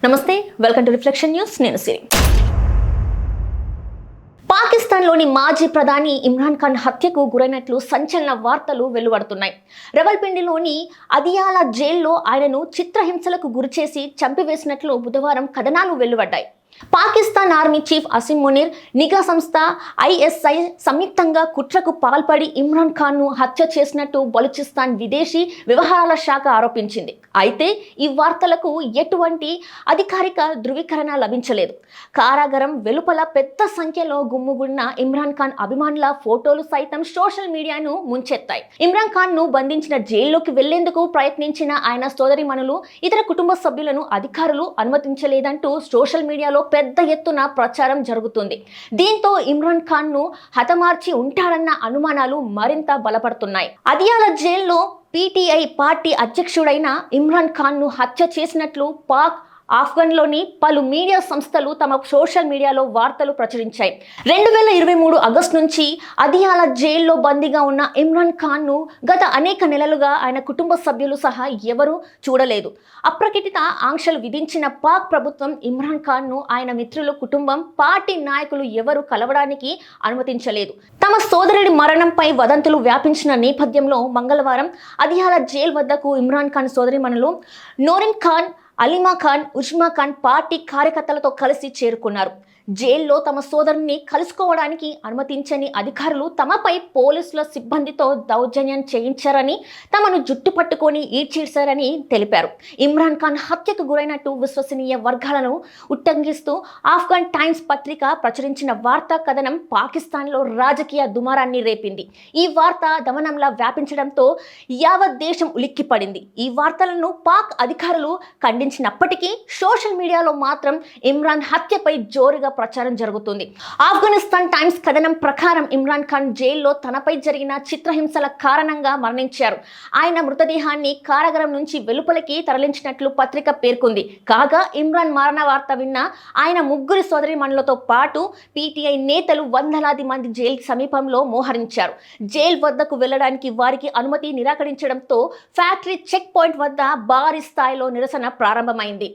నమస్తే, welcome to reflection news. నేను సిరి. పాకిస్తాన్లోని మాజీ ప్రధాని ఇమ్రాన్ ఖాన్ హత్యకు గురైనట్లు సంచలన వార్తలు వెలువడుతున్నాయి. రవల్పిండిలోని అదియాలా జైల్లో ఆయనను చిత్రహింసలకు గురిచేసి చంపివేసినట్లు బుధవారం కథనాలు వెలువడ్డాయి. పాకిస్తాన్ ఆర్మీ చీఫ్ అసిమ్ మునీర్, నిఘా సంస్థ ఐఎస్ఐ సంయుక్తంగా కుట్రకు పాల్పడి ఇమ్రాన్ ఖాన్ను హత్య చేసినట్టు బలూచిస్తాన్ విదేశీ వ్యవహారాల శాఖ ఆరోపించింది. అయితే ఈ వార్తలకు ఎటువంటి అధికారిక ధృవీకరణ లభించలేదు. కారాగారం వెలుపల పెద్ద సంఖ్యలో గుమ్ముగున్న ఇమ్రాన్ ఖాన్ అభిమానుల ఫోటోలు సైతం సోషల్ మీడియాను ముంచెత్తాయి. ఇమ్రాన్ ఖాన్ను బంధించిన జైల్లోకి వెళ్లేందుకు ప్రయత్నించిన ఆయన సోదరిమణులు, ఇతర కుటుంబ సభ్యులను అధికారులు అనుమతించలేదంటూ సోషల్ మీడియాలో పెద్ద ఎత్తున ప్రచారం జరుగుతుంది. దీంతో ఇమ్రాన్ ఖాన్ ను హతమార్చి ఉంటారన్న అనుమానాలు మరింత బలపడుతున్నాయి. అదియాలా జైల్లో పీటీఐ పార్టీ అధ్యక్షుడైన ఇమ్రాన్ ఖాన్ ను హత్య చేసినట్లు పాక్, ఆఫ్ఘన్లోని పలు మీడియా సంస్థలు తమ సోషల్ మీడియాలో వార్తలు ప్రచురించాయి. 2023 ఆగస్టు నుంచి అదియాలా జైల్లో బందీగా ఉన్న ఇమ్రాన్ ఖాన్ను గత అనేక నెలలుగా ఆయన కుటుంబ సభ్యులు సహా ఎవరూ చూడలేదు. అప్రకటిత ఆంక్షలు విధించిన పాక్ ప్రభుత్వం ఇమ్రాన్ ఖాన్ను ఆయన మిత్రులు, కుటుంబం, పార్టీ నాయకులు ఎవరూ కలవడానికి అనుమతించలేదు. తమ సోదరుడి మరణంపై వదంతులు వ్యాపించిన నేపథ్యంలో మంగళవారం అదియాలా జైలు వద్దకు ఇమ్రాన్ ఖాన్ సోదరిమణులు నోరిన్ ఖాన్, అలీమా ఖాన్, ఉజ్మా ఖాన్ పార్టీ కార్యకర్తలతో కలిసి చేరుకున్నారు. జైల్లో తమ సోదరుని కలుసుకోవడానికి అనుమతించని అధికారులు తమపై పోలీసుల సిబ్బందితో దౌర్జన్యం చేయించారని, తమను జుట్టు పట్టుకొని ఈడ్చేశారని తెలిపారు. ఇమ్రాన్ ఖాన్ హత్యకు గురైనట్టు విశ్వసనీయ వర్గాలను ఉట్టంగిస్తూ ఆఫ్ఘన్ టైమ్స్ పత్రిక ప్రచురించిన వార్తా కథనం పాకిస్తాన్లో రాజకీయ దుమారాన్ని రేపింది. ఈ వార్త దమనంలా వ్యాపించడంతో యావత్ దేశం ఉలిక్కిపడింది. ఈ వార్తలను పాక్ అధికారులు ఖండించినప్పటికీ సోషల్ మీడియాలో మాత్రం ఇమ్రాన్ హత్యపై జోరుగా ప్రచారం జరుగుతుంది. ఆఫ్ఘనిస్తాన్ టైమ్స్ కథనం ప్రకారం ఇమ్రాన్ ఖాన్ జైల్లో తనపై జరిగిన చిత్రహింసల కారణంగా మరణించారు. ఆయన మృతదేహాన్ని కారాగారం నుంచి వెలుపలికి తరలించినట్లు పత్రిక పేర్కొంది. కాగా ఇమ్రాన్ మరణ వార్త విన్న ఆయన ముగ్గురు సోదరిమణులతో పాటు పీటీఐ నేతలు వందలాది మంది జైలు సమీపంలో మోహరించారు. జైలు వద్దకు వెళ్లడానికి వారికి అనుమతి నిరాకరించడంతో ఫ్యాక్టరీ చెక్ పాయింట్ వద్ద భారీ స్థాయిలో నిరసన ప్రారంభమైంది.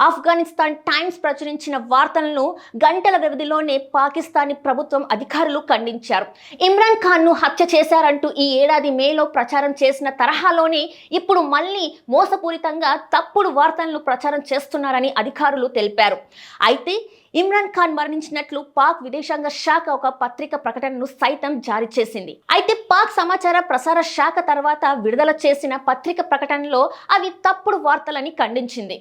ఆఫ్ఘనిస్తాన్ టైమ్స్ ప్రచురించిన వార్తలను గంటల వ్యవధిలోనే పాకిస్తానీ ప్రభుత్వం అధికారులు ఖండించారు. ఇమ్రాన్ ఖాన్ ను హత్య చేశారంటూ ఈ ఏడాది మేలో ప్రచారం చేసిన తరహాలోనే ఇప్పుడు మళ్ళీ మోసపూరితంగా తప్పుడు వార్తలను ప్రచారం చేస్తున్నారని అధికారులు తెలిపారు. అయితే ఇమ్రాన్ ఖాన్ మరణించినట్లు పాక్ విదేశాంగ శాఖ ఒక పత్రిక ప్రకటనను సైతం జారీ చేసింది. అయితే పాక్ సమాచార ప్రసార శాఖ తర్వాత విడుదల చేసిన పత్రిక ప్రకటనలో అవి తప్పుడు వార్తలని ఖండించింది.